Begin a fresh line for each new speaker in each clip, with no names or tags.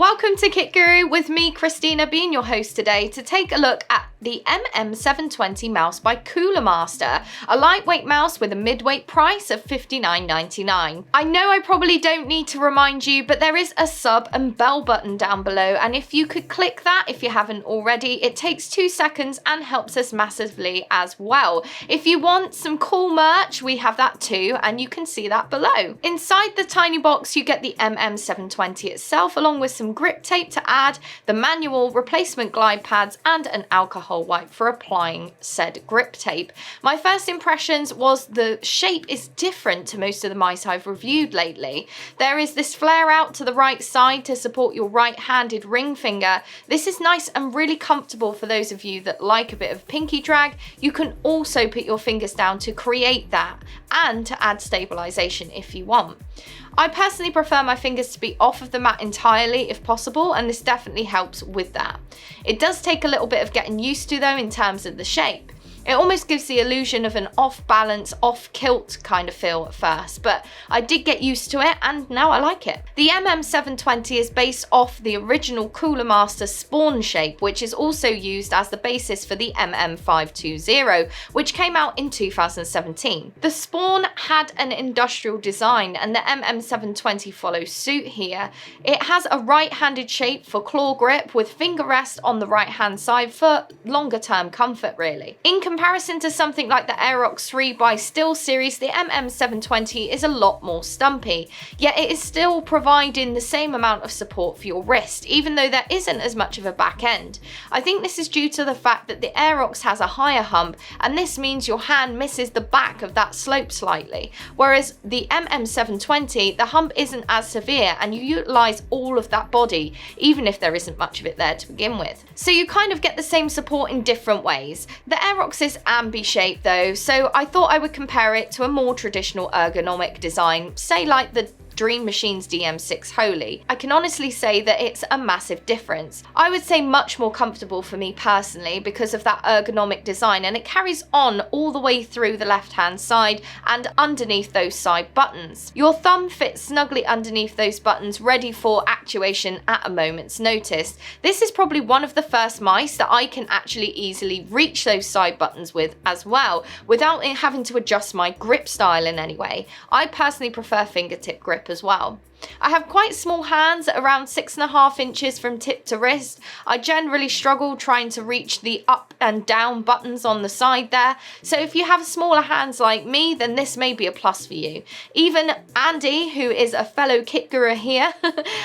Welcome to Kit Guru with me, Christina, being your host today to take a look at the MM720 mouse by Cooler Master, a lightweight mouse with a mid-weight price of $59.99. I know I probably don't need to remind you, but there is a sub and bell button down below, and if you could click that if you haven't already, it takes 2 seconds and helps us massively as well. If you want some cool merch, we have that too, and you can see that below. Inside the tiny box, you get the MM720 itself, along with some grip tape to add, the manual, replacement glide pads, and an alcohol wipe for applying said grip tape. My first impressions was the shape is different to most of the mice I've reviewed lately. There is this flare out to the right side to support your right-handed ring finger. This is nice and really comfortable for those of you that like a bit of pinky drag. You can also put your fingers down to create that and to add stabilization if you want. I personally prefer my fingers to be off of the mat entirely if possible, and this definitely helps with that. It does take a little bit of getting used to though in terms of the shape. It almost gives the illusion of an off-balance, off-kilt kind of feel at first, but I did get used to it and now I like it. The MM720 is based off the original Cooler Master Spawn shape, which is also used as the basis for the MM520, which came out in 2017. The Spawn had an industrial design and the MM720 follows suit here. It has a right-handed shape for claw grip with finger rest on the right-hand side for longer-term comfort really. In comparison to something like the Aerox 3 by Still series, the MM720 is a lot more stumpy, yet it is still providing the same amount of support for your wrist, even though there isn't as much of a back end. I think this is due to the fact that the Aerox has a higher hump, and this means your hand misses the back of that slope slightly, whereas the MM720, the hump isn't as severe and you utilise all of that body, even if there isn't much of it there to begin with. So you kind of get the same support in different ways. The Aerox is ambi shaped though, so I thought I would compare it to a more traditional ergonomic design, say like the Dream Machine's DM6 Holy. I can honestly say that it's a massive difference. I would say much more comfortable for me personally because of that ergonomic design, and it carries on all the way through the left hand side and underneath those side buttons. Your thumb fits snugly underneath those buttons, ready for actuation at a moment's notice. This is probably one of the first mice that I can actually easily reach those side buttons with as well, without having to adjust my grip style in any way. I personally prefer fingertip grip as well. I have quite small hands at around 6.5 inches from tip to wrist. I generally struggle trying to reach the up and down buttons on the side there, so if you have smaller hands like me, then this may be a plus for you. Even Andy, who is a fellow kit guru here,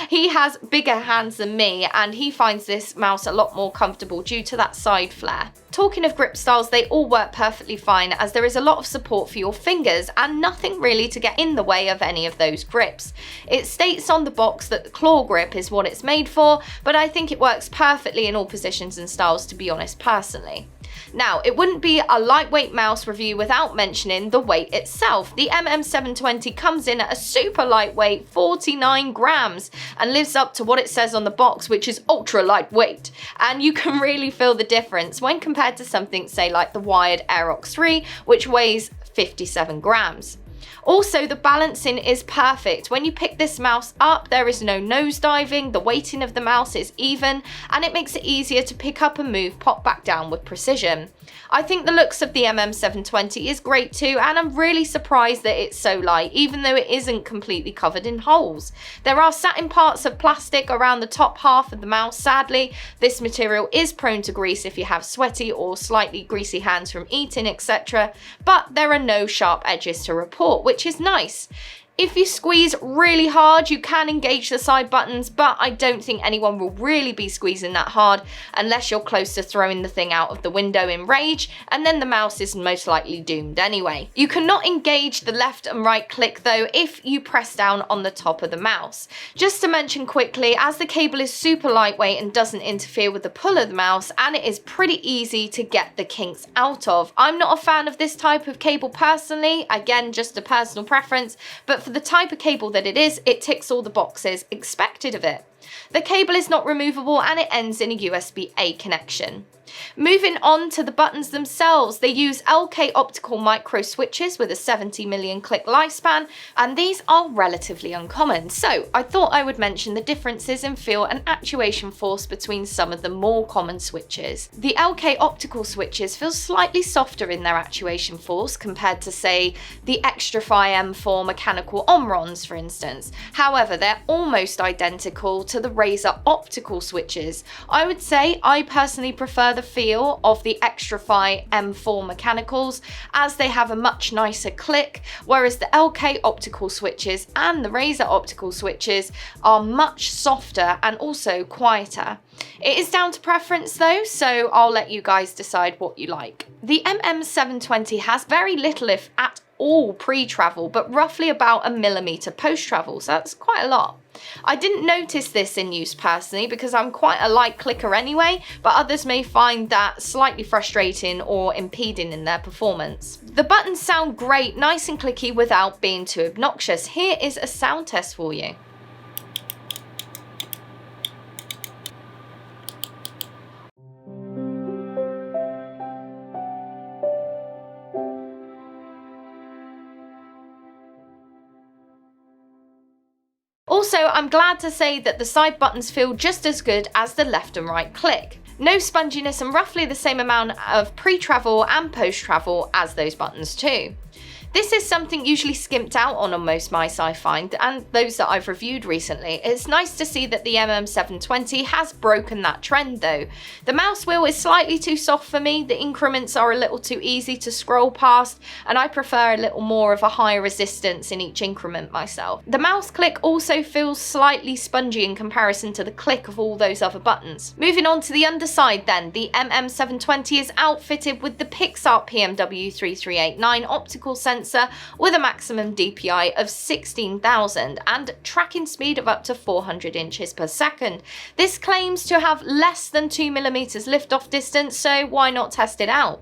he has bigger hands than me and he finds this mouse a lot more comfortable due to that side flare. Talking of grip styles, they all work perfectly fine as there is a lot of support for your fingers and nothing really to get in the way of any of those grips. It states on the box that the claw grip is what it's made for, but I think it works perfectly in all positions and styles, to be honest personally. Now, it wouldn't be a lightweight mouse review without mentioning the weight itself. The MM720 comes in at a super lightweight 49 grams and lives up to what it says on the box, which is ultra lightweight. And you can really feel the difference when compared to something, say, like the wired Aerox 3, which weighs 57 grams. Also, the balancing is perfect. When you pick this mouse up, there is no nose diving, the weighting of the mouse is even, and it makes it easier to pick up and move pop back down with precision. I think the looks of the MM720 is great too, and I'm really surprised that it's so light, even though it isn't completely covered in holes. There are satin parts of plastic around the top half of the mouse, sadly. This material is prone to grease if you have sweaty or slightly greasy hands from eating, etc., but there are no sharp edges to report, which is nice. If you squeeze really hard, you can engage the side buttons, but I don't think anyone will really be squeezing that hard unless you're close to throwing the thing out of the window in rage, and then the mouse is most likely doomed anyway. You cannot engage the left and right click though if you press down on the top of the mouse. Just to mention quickly, as the cable is super lightweight and doesn't interfere with the pull of the mouse, and it is pretty easy to get the kinks out of. I'm not a fan of this type of cable personally, again just a personal preference, but for the type of cable that it is, it ticks all the boxes expected of it. The cable is not removable and it ends in a USB-A connection. Moving on to the buttons themselves, they use LK optical micro switches with a 70 million click lifespan, and these are relatively uncommon, so I thought I would mention the differences in feel and actuation force between some of the more common switches. The LK optical switches feel slightly softer in their actuation force compared to, say, the Xtrify M4 mechanical Omrons, for instance. However, they're almost identical to the Razer optical switches. I would say I personally prefer the feel of the Xtrify M4 mechanicals, as they have a much nicer click, whereas the LK optical switches and the Razer optical switches are much softer and also quieter. It is down to preference though, so I'll let you guys decide what you like. The MM720 has very little, if at all, pre-travel, but roughly about 1 millimeter post-travel, so that's quite a lot. I didn't notice this in use personally because I'm quite a light clicker anyway, but others may find that slightly frustrating or impeding in their performance. The buttons sound great, nice and clicky without being too obnoxious. Here is a sound test for you. Also, I'm glad to say that the side buttons feel just as good as the left and right click. No sponginess and roughly the same amount of pre-travel and post-travel as those buttons too. This is something usually skimped out on most mice I find, and those that I've reviewed recently. It's nice to see that the MM720 has broken that trend though. The mouse wheel is slightly too soft for me, the increments are a little too easy to scroll past, and I prefer a little more of a higher resistance in each increment myself. The mouse click also feels slightly spongy in comparison to the click of all those other buttons. Moving on to the underside then, the MM720 is outfitted with the Pixart PMW3389 optical sensor with a maximum DPI of 16,000 and tracking speed of up to 400 inches per second. This claims to have less than 2mm liftoff distance, so why not test it out?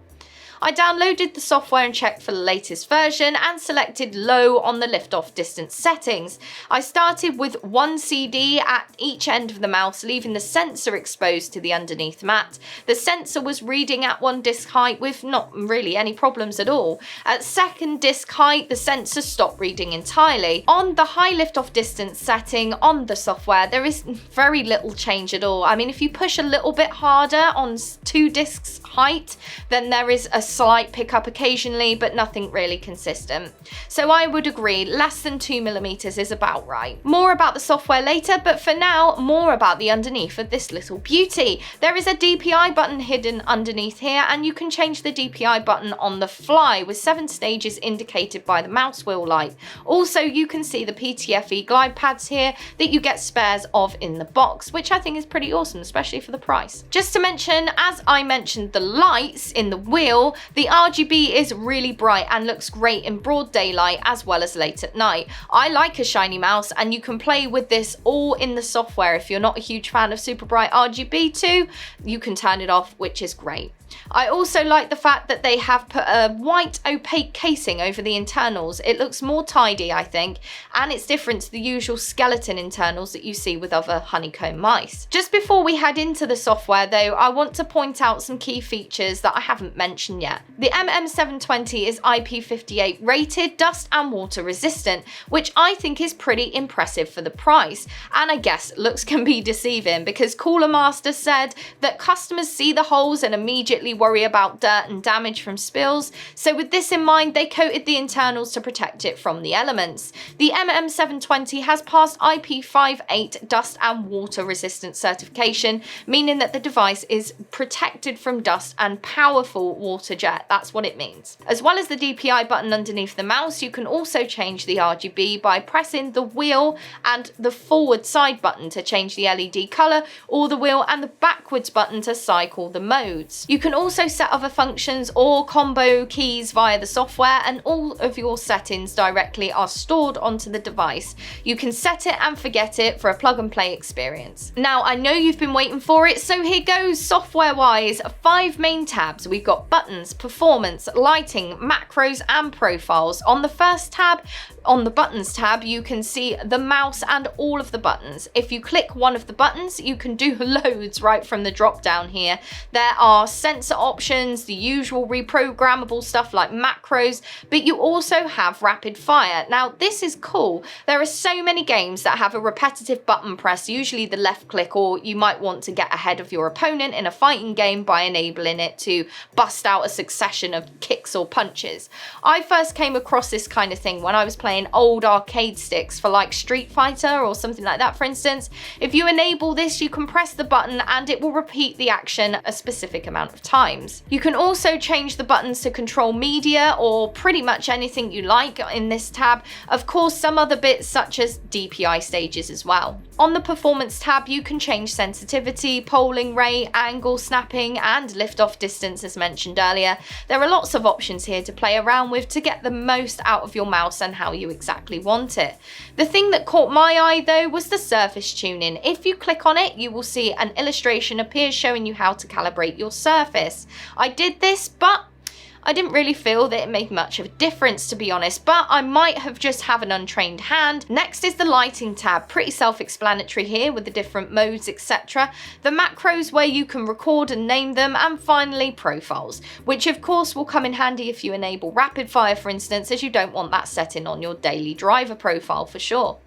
I downloaded the software and checked for the latest version and selected low on the liftoff distance settings. I started with 1 CD at each end of the mouse, leaving the sensor exposed to the underneath mat. The sensor was reading at 1 disc height with not really any problems at all. At 2nd disc height, the sensor stopped reading entirely. On the high liftoff distance setting on the software, there is very little change at all. I mean, if you push a little bit harder on 2 discs height, then there is a slight pickup occasionally, but nothing really consistent. So I would agree, less than 2mm is about right. More about the software later, but for now, more about the underneath of this little beauty. There is a DPI button hidden underneath here, and you can change the DPI button on the fly with 7 stages indicated by the mouse wheel light. Also, you can see the PTFE glide pads here that you get spares of in the box, which I think is pretty awesome, especially for the price. Just to mention, as I mentioned the lights in the wheel, the RGB is really bright and looks great in broad daylight as well as late at night. I like a shiny mouse, and you can play with this all in the software. If you're not a huge fan of super bright RGB too, you can turn it off, which is great. I also like the fact that they have put a white opaque casing over the internals. It looks more tidy, I think, and it's different to the usual skeleton internals that you see with other honeycomb mice. Just before we head into the software though, I want to point out some key features that I haven't mentioned yet. The MM720 is IP58 rated, dust and water resistant, which I think is pretty impressive for the price, and I guess looks can be deceiving because Cooler Master said that customers see the holes and immediately worry about dirt and damage from spills, so with this in mind they coated the internals to protect it from the elements. The MM720 has passed IP58 dust and water resistant certification, meaning that the device is protected from dust and powerful water jet. That's what it means. As well as the DPI button underneath the mouse, you can also change the RGB by pressing the wheel and the forward side button to change the LED colour, or the wheel and the backwards button to cycle the modes. You can also set other functions or combo keys via the software, and all of your settings directly are stored onto the device. You can set it and forget it for a plug and play experience. Now, I know you've been waiting for it, so here goes. Software wise, 5 main tabs. We've got buttons, buttons, performance, lighting, macros and profiles. On the first tab, on the buttons tab, you can see the mouse and all of the buttons. If you click one of the buttons, you can do loads right from the drop down here. There are sensor options, the usual reprogrammable stuff like macros, but you also have rapid fire. Now this is cool. There are so many games that have a repetitive button press, usually the left click, or you might want to get ahead of your opponent in a fighting game by enabling it to bust out a succession of kicks or punches. I first came across this kind of thing when I was playing old arcade sticks for like Street Fighter or something like that, for instance. If you enable this, you can press the button and it will repeat the action a specific amount of times. You can also change the buttons to control media or pretty much anything you like in this tab. Of course, some other bits such as DPI stages as well. On the performance tab, you can change sensitivity, polling rate, angle, snapping and lift-off distance as mentioned earlier. There are lots of options here to play around with to get the most out of your mouse and how you exactly want it. The thing that caught my eye though was the surface tuning. If you click on it, you will see an illustration appear showing you how to calibrate your surface. I did this, but I didn't really feel that it made much of a difference, to be honest, but I might have just have an untrained hand. Next is the lighting tab, pretty self-explanatory here with the different modes, etc. The macros where you can record and name them, and finally profiles, which of course will come in handy if you enable rapid fire, for instance, as you don't want that setting on your daily driver profile for sure.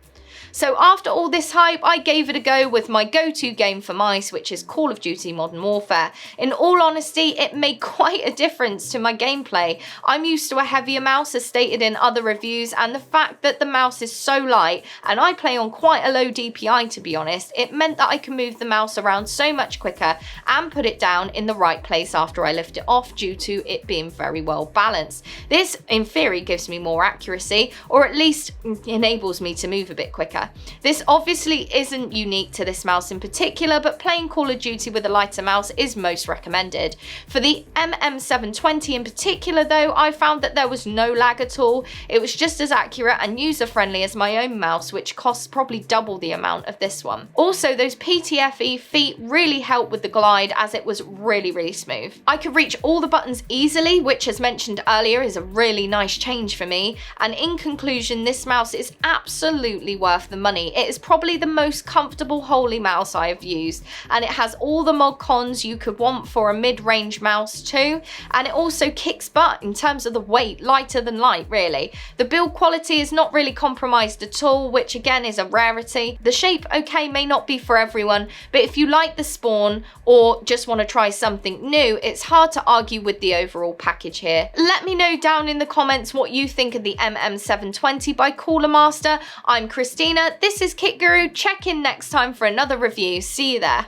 So after all this hype, I gave it a go with my go-to game for mice, which is Call of Duty Modern Warfare. In all honesty, it made quite a difference to my gameplay. I'm used to a heavier mouse as stated in other reviews, and the fact that the mouse is so light, and I play on quite a low DPI to be honest, it meant that I can move the mouse around so much quicker and put it down in the right place after I lift it off due to it being very well balanced. This in theory gives me more accuracy, or at least enables me to move a bit quicker. This obviously isn't unique to this mouse in particular, but playing Call of Duty with a lighter mouse is most recommended. For the MM720 in particular though, I found that there was no lag at all. It was just as accurate and user-friendly as my own mouse, which costs probably double the amount of this one. Also, those PTFE feet really helped with the glide as it was really smooth. I could reach all the buttons easily, which as mentioned earlier is a really nice change for me, and in conclusion, this mouse is absolutely worth the money. It is probably the most comfortable Holy mouse I have used, and it has all the mod cons you could want for a mid-range mouse too, and it also kicks butt in terms of the weight, lighter than light really. The build quality is not really compromised at all, which again is a rarity. The shape, okay, may not be for everyone, but if you like the spawn or just want to try something new, it's hard to argue with the overall package here. Let me know down in the comments what you think of the MM720 by Cooler Master. I'm Christina, this is Kit Guru. Check in next time for another review. See you there.